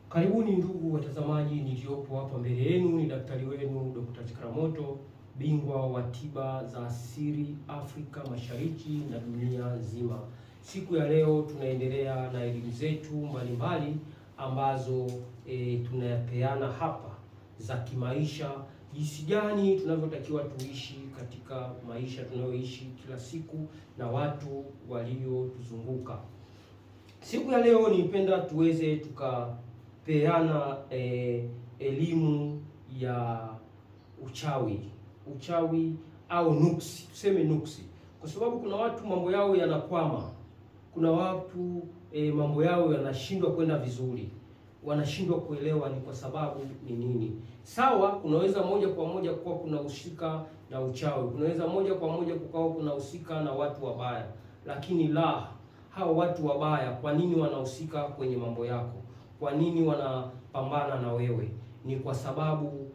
Karibuni ndugu watazamaji, niliyopo hapa mbele yenu ni daktari wenu Dr. Chikaramoto, bingwa wa tiba za asili Afrika Mashariki na dunia nzima. Siku ya leo tunaendelea na elimu zetu mbalimbali ambazo tunayapeana hapa za kimaisha, jinsi gani tunavyotakiwa tuishi katika maisha tunayoishi kila siku na watu waliotuzunguka. Siku ya leo nipenda tuweze tukapeana elimu ya uchawi au nuksi, tuseme nuksi, kwa sababu kuna watu mambo yao yanakwama, kuna watu mambo yao yanashindwa kwenda vizuri, wanashindwa kuelewa ni kwa sababu ni nini. Sawa, kunaweza moja kwa moja kuwa kunahusika na uchawi, kunaweza moja kwa moja kukawa kunahusika na watu wabaya, lakini hao watu wabaya kwa nini wanahusika kwenye mambo yako? Kwa nini wanapambana na wewe? Ni kwa sababu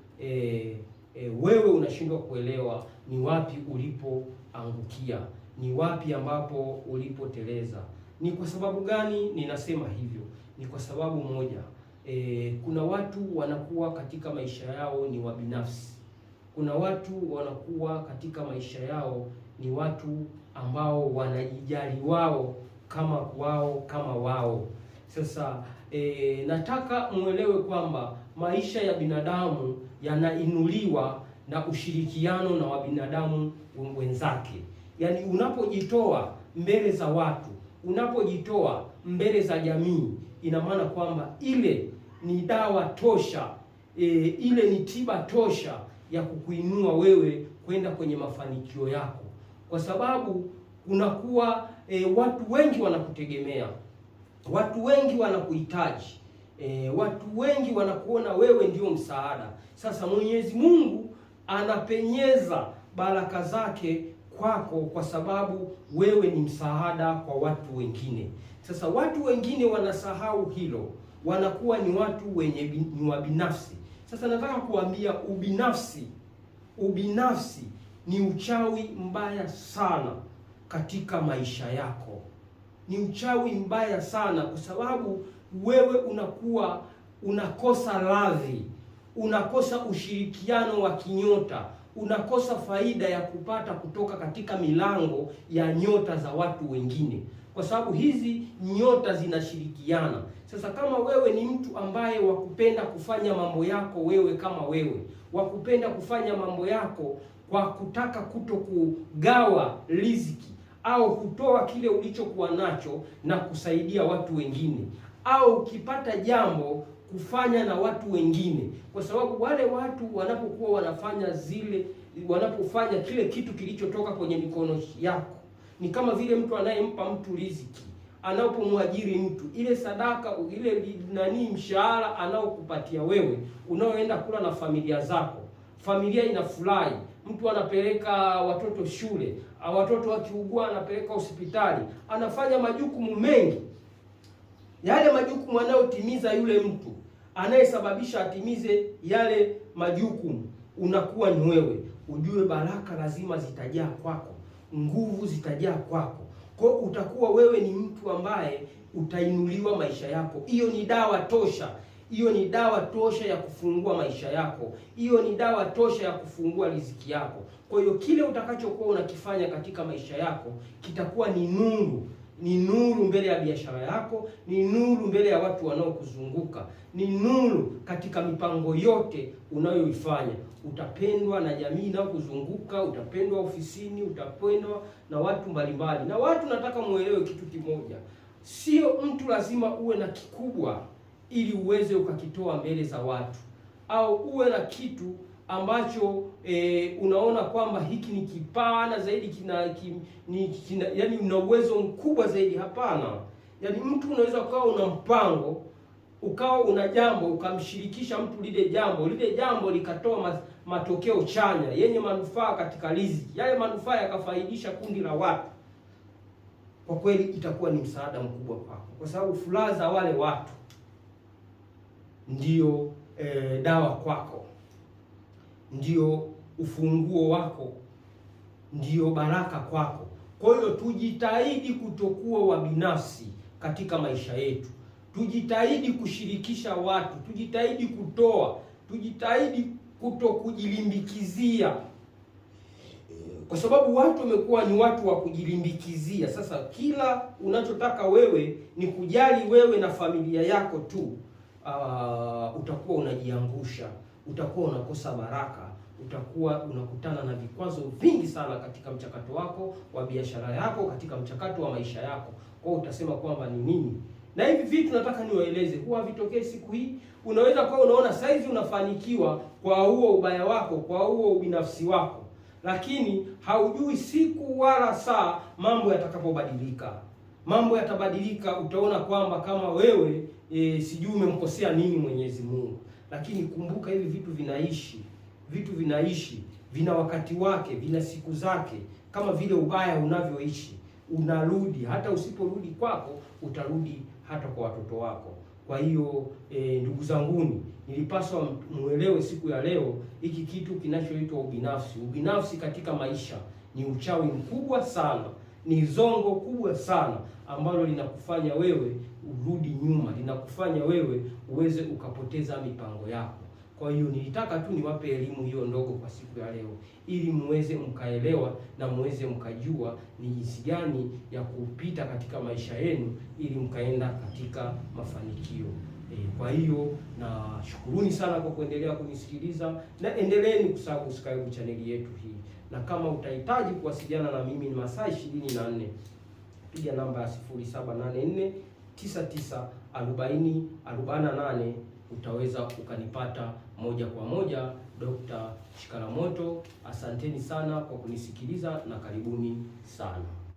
wewe unashindwa kuelewa ni wapi ulipoangukia, ni wapi ambapo ulipoteleza. Ni kwa sababu gani ninasema hivyo? Ni kwa sababu moja, kuna watu wanakuwa katika maisha yao ni wabinafsi. Kuna watu wanakuwa katika maisha yao ni watu ambao wanajijali wao kama wao. Sasa nataka muelewe kwamba maisha ya binadamu yanainuliwa na ushirikiano na wabinadamu wenzake. Yaani unapojitoa mbele za watu, unapojitoa mbele za jamii, ina maana kwamba ile ni dawa tosha, ile ni tiba tosha ya kukuinua wewe kwenda kwenye mafanikio yako, kwa sababu kunakuwa watu wengi wanakutegemea, watu wengi wanakuhitaji, watu wengi wanakuona wewe ndio msaada. Sasa Mwenyezi Mungu anapenyeza baraka zake kwako kwa sababu wewe ni msaada kwa watu wengine. Sasa watu wengine wanasahau hilo, wanakuwa ni watu ni wabinafsi. Sasa nataka kuambia ubinafsi ni uchawi mbaya sana katika maisha yako. Ni uchawi mbaya sana kwa sababu wewe unakuwa unakosa radhi, unakosa ushirikiano wa kinyota, unakosa faida ya kupata kutoka katika milango ya nyota za watu wengine, kwa sababu hizi nyota zinashirikiana. Sasa kama wewe ni mtu ambaye wakupenda kufanya mambo yako wewe kama wewe, wakupenda kufanya mambo yako kwa kutaka kuto kugawa riziki au kutoa kile ulichokuwa nacho na kusaidia watu wengine, au ukipata jambo kufanya na watu wengine, kwa sababu wale watu wanapokuwa wanapofanya kile kitu kilichotoka kwenye mikono yako, ni kama vile mtu anayempa mtu riziki, anapomwajiri mtu, ile sadaka, ile mshahara anaokupatia wewe, unaoenda kula na familia zako, familia inafurahi, mtu anapeleka watoto shule, watoto wakiugua anapeleka hospitali, anafanya majukumu mengi. Yale majukumu anayotimiza yule mtu, anayesababisha atimize yale majukumu, unakuwa ni wewe. Ujue baraka lazima zitajaa kwako, nguvu zitajaa kwako. Kwa utakuwa wewe ni mtu ambaye utainuliwa maisha yako. Hiyo ni dawa tosha. Hiyo ni dawa tosha ya kufungua maisha yako. Hiyo ni dawa tosha ya kufungua riziki yako. Kwa hiyo kile utakachokuwa unakifanya katika maisha yako kitakuwa ni nuru. Ni nuru mbele ya biashara yako, ni nuru mbele ya watu wanaokuzunguka, ni nuru katika mipango yote unayoifanya. Utapendwa na jamii inayokuzunguka, utapendwa ofisini, utapendwa na watu mbalimbali. Na watu, nataka muelewe kitu kimoja. Sio mtu lazima uwe na kikubwa ili uweze ukakitoa mbele za watu, au uwe na kitu ambacho unaona kwamba hiki ni kipana zaidi, yani una uwezo mkubwa zaidi. Hapana. Yani mtu unaweza ukawa una mpango, ukawa una jambo, ukamshirikisha mtu lile jambo likatoa matokeo chanya yenye manufaa katika riziki, yale manufaa yakafaidisha kundi la watu, kwa kweli itakuwa ni msaada mkubwa kwako, kwa sababu furaha za wale watu ndio dawa kwako, ndio ufunguo wako, ndio baraka kwako. Kwa hiyo tujitahidi kutokuwa wabinafsi katika maisha yetu. tujitahidi kushirikisha watu, tujitahidi kutoa, tujitahidi kuto kujilimbikizia, kwa sababu watu wamekuwa ni watu wa kujilimbikizia. Sasa kila unachotaka wewe ni kujali wewe na familia yako tu, utakuwa unajiangusha, utakuwa unakosa baraka, utakuwa unakutana na vikwazo vingi sana katika mchakato wako wa biashara yako, katika mchakato wa maisha yako. Kwa hiyo utasema kwamba ni nini? Na hivi vitu nataka niwaeleze, huwa vitokee siku hii. Unaweza kuwa unaona saizi unafanikiwa kwa huo ubaya wako, kwa huo ubinafsi wako, lakini haujui siku wala saa mambo yatakapobadilika. Mambo yatabadilika, utaona kwamba kama wewe sijui umemkosea nini Mwenyezi Mungu. Lakini kumbuka hivi vitu vinaishi. Vitu vinaishi, vina wakati wake, vina siku zake. Kama vile ubaya unavyoishi, unarudi. Hata usiporudi kwako, utarudi hata kwa watoto wako. Kwa hiyo ndugu zanguni, nilipaswa muelewe siku ya leo hiki kitu kinachoitwa ubinafsi. Ubinafsi katika maisha ni uchawi mkubwa sana, ni zongo kubwa sana ambalo linakufanya wewe urudi nyuma, linakufanya wewe uweze ukapoteza mipango yako. Kwa hiyo nilitaka tu niwape elimu hiyo ndogo kwa siku ya leo, ili muweze mkaelewa na muweze mkajua ni jinsi gani ya kupita katika maisha yenu ili mkaenda katika mafanikio. Kwa hiyo na shukuruni sana kwa kuendelea kunisikiliza, na endeleeni kusubscribe chaneli yetu hii. Na kama utahitaji kuwasiliana na mimi ni masaa 24, piga namba ya 0784994048, utaweza ukanipata moja kwa moja, Dr. Shikaramoto. Asanteni sana kwa kunisikiliza na karibuni sana.